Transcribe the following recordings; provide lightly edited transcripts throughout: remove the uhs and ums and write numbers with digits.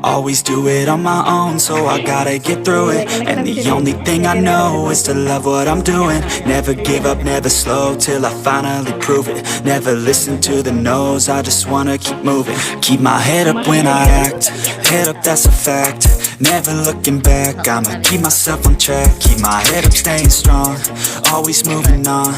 Always do it on my own, so I gotta get through it. And the only thing I know is to love what I'm doing. Never give up, never slow, till I finally prove it. Never listen to the no's, I just wanna keep moving. Keep my head up when I act, head up, that's a fact. Never looking back, I'ma keep myself on track. Keep my head up, staying strong, always moving on.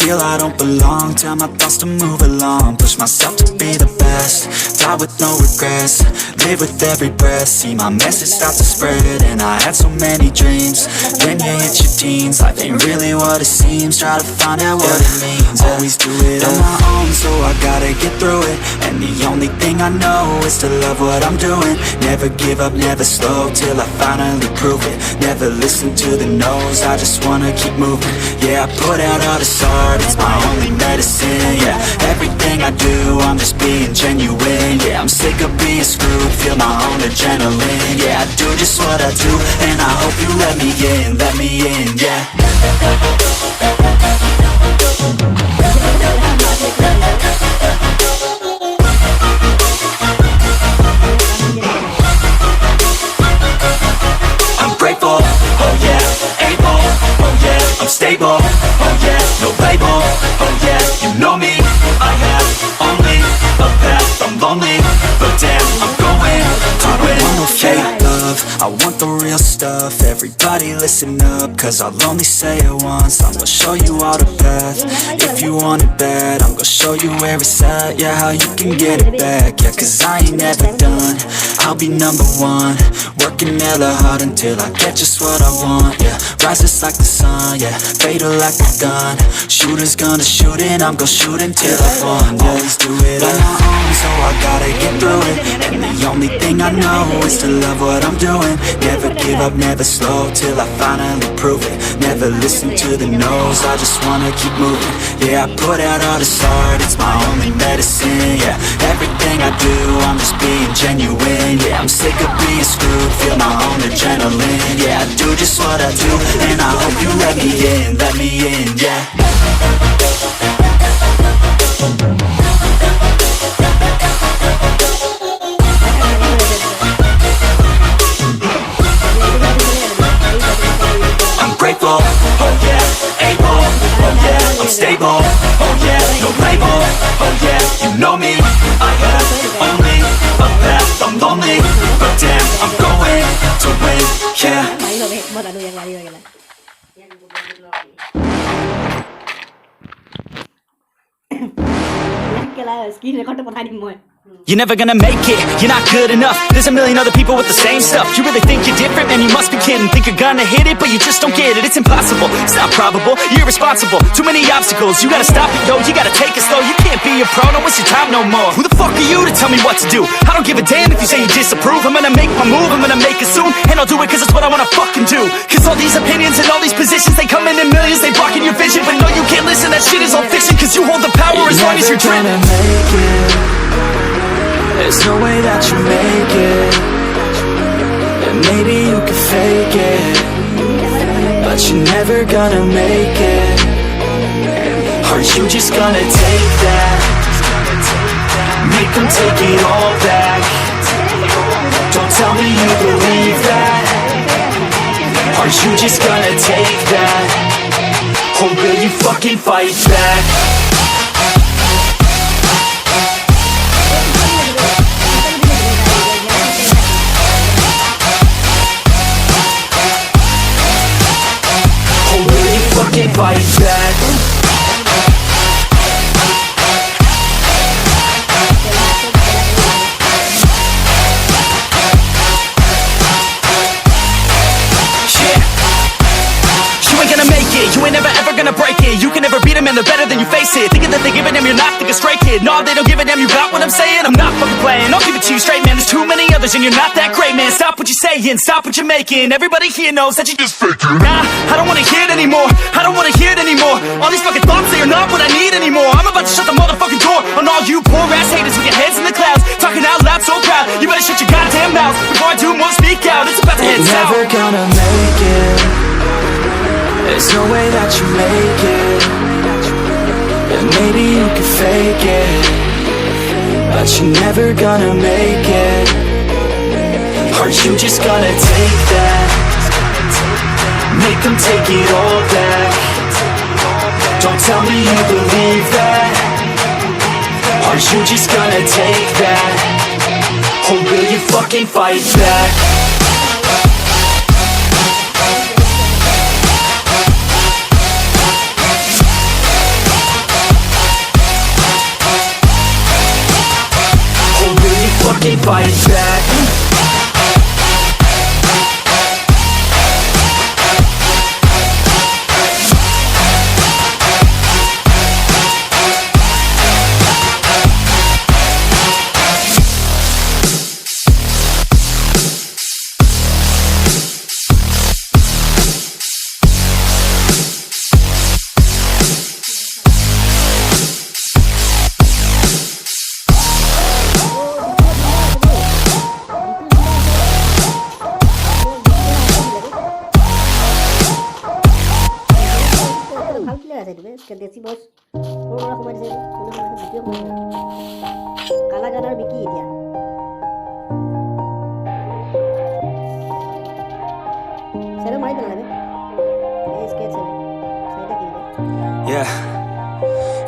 Feel I don't belong, tell my thoughts to move along. Push myself to be the best, die with no regrets. Live with every breath, see my message start to spread. And I had so many dreams, then you hit your teens. Life ain't really what it seems, try to find out what it means. Always do it on my own, so I gotta get through it. And the only thing I know is to love what I'm doing. Never give up, never slow, till I finally prove it. Never listen to the no's, I just wanna keep moving. Yeah, I put out all this art, it's my only medicine. Yeah, everything I do, I'm just being genuine. Yeah, I'm sick of being screwed, feel my own adrenaline. Yeah, I do just what I do, and I hope you let me in, yeah. I'm grateful, oh yeah, able, oh yeah, I'm stable, oh yeah, no label, oh yeah, you know me, I have only a path, I'm lonely, but damn, I'm going to win. I don't want no fake love, I want the real stuff. Everybody listen up, cause I'll only say it once. I'm gonna show you all the path, if you want it bad. I'm gonna show you where it's at, yeah, how you can get it back. Yeah, cause I ain't never done, I'll be number one. Working hella hard until I get just what I want, yeah. Rises like the sun, yeah, fatal like a gun. Shooters gonna shoot and I'm gonna shoot until I won, yeah. Always do it on my own, so I gotta get through it. And the only thing I know is to love what I'm doing. Never give up, never slow, till I finally prove it. Never listen to the no's, I just wanna keep moving. Yeah, I put out all this art, it's my only medicine. Yeah, everything I do, I'm just being genuine. Yeah, I'm sick of being screwed, feel my own adrenaline. Yeah, I do just what I do, and I hope you let me in, yeah. I'm grateful, oh yeah, able, oh yeah, I'm stable, oh yeah, no label, oh yeah, you know me, I have only a path, I'm lonely, but damn, I'm going to win, yeah. You're never gonna make it, you're not good enough. There's a million other people with the same stuff. You really think you're different? Man, you must be kidding. Think you're gonna hit it, but you just don't get it. It's impossible, it's not probable, you're irresponsible. Too many obstacles, you gotta stop it, yo. You gotta take it slow, you can't be a pro, don't waste your time no more. Who the fuck are you to tell me what to do? I don't give a damn if you say you disapprove. I'm gonna make my move, I'm gonna make it soon. And I'll do it cause it's what I wanna fucking do. Cause all these opinions and all these positions, they come in millions, they blocking your vision. But no, you can't listen, that shit is all fiction. Cause you hold the power as long as you're dreaming. There's no way that you make it. And maybe you can fake it, but you're never gonna make it. Are you just gonna take that? Make them take it all back. Don't tell me you believe that. Are you just gonna take that? Or will you fucking fight back? Fight back. You ain't gonna make it, you ain't never ever gonna break it. You can never beat them and they're better than you face it. Thinking that they give a damn, you're not, think a straight kid. No, they don't give a damn, you got what I'm saying? I'm not fucking playing, I'll give it to you straight, man. There's too many others and you're not that great, man. Stop what you're saying, stop what you're making. Everybody here knows that you just faking. Nah, I don't wanna hear it anymore, I don't wanna hear it anymore. All these fucking thoughts, they are not what I need anymore. I'm about to shut the motherfucking door on all you poor ass haters with your heads in the clouds, talking out loud so proud. You better shut your goddamn mouth before I do more speak out. It's about to head south. Never gonna make it. There's no way that you make it. And maybe you can fake it, but you're never gonna make it. Are you just gonna take that? Make them take it all back. Don't tell me you believe that. Are you just gonna take that? Or will you fucking fight back? Fucking fight back. দেশি বস সৰু সুৰা সোমাই দিছে, কোনে সোমাইছে দ্বিতীয় সোমাইছে। কালা গানৰ বিকি এতিয়া চেৰে মাৰি পেলালে এই স্কেট চেৰে চাইটা কিনিলে। Yeah.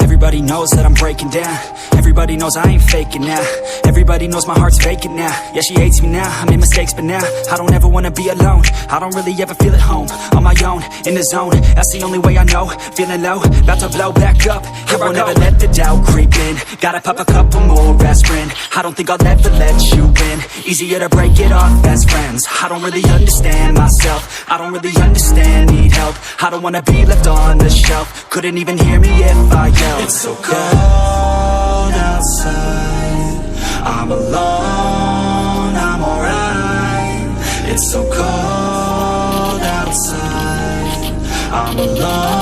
Everybody knows that I'm breaking down. Everybody knows I ain't faking now. Everybody knows my heart's vacant now. Yeah, she hates me now, I made mistakes but now I don't ever wanna be alone. I don't really ever feel at home. On my own, in the zone, that's the only way I know. Feeling low, about to blow back up. Here I never let the doubt creep in. Gotta pop a couple more aspirin. I don't think I'll ever let you in. Easier to break it off best friends. I don't really understand myself. I don't really understand, need help. I don't wanna be left on the shelf. Couldn't even hear me if I yelled. It's so cold outside, I'm alone, I'm alright. It's so cold outside, I'm alone.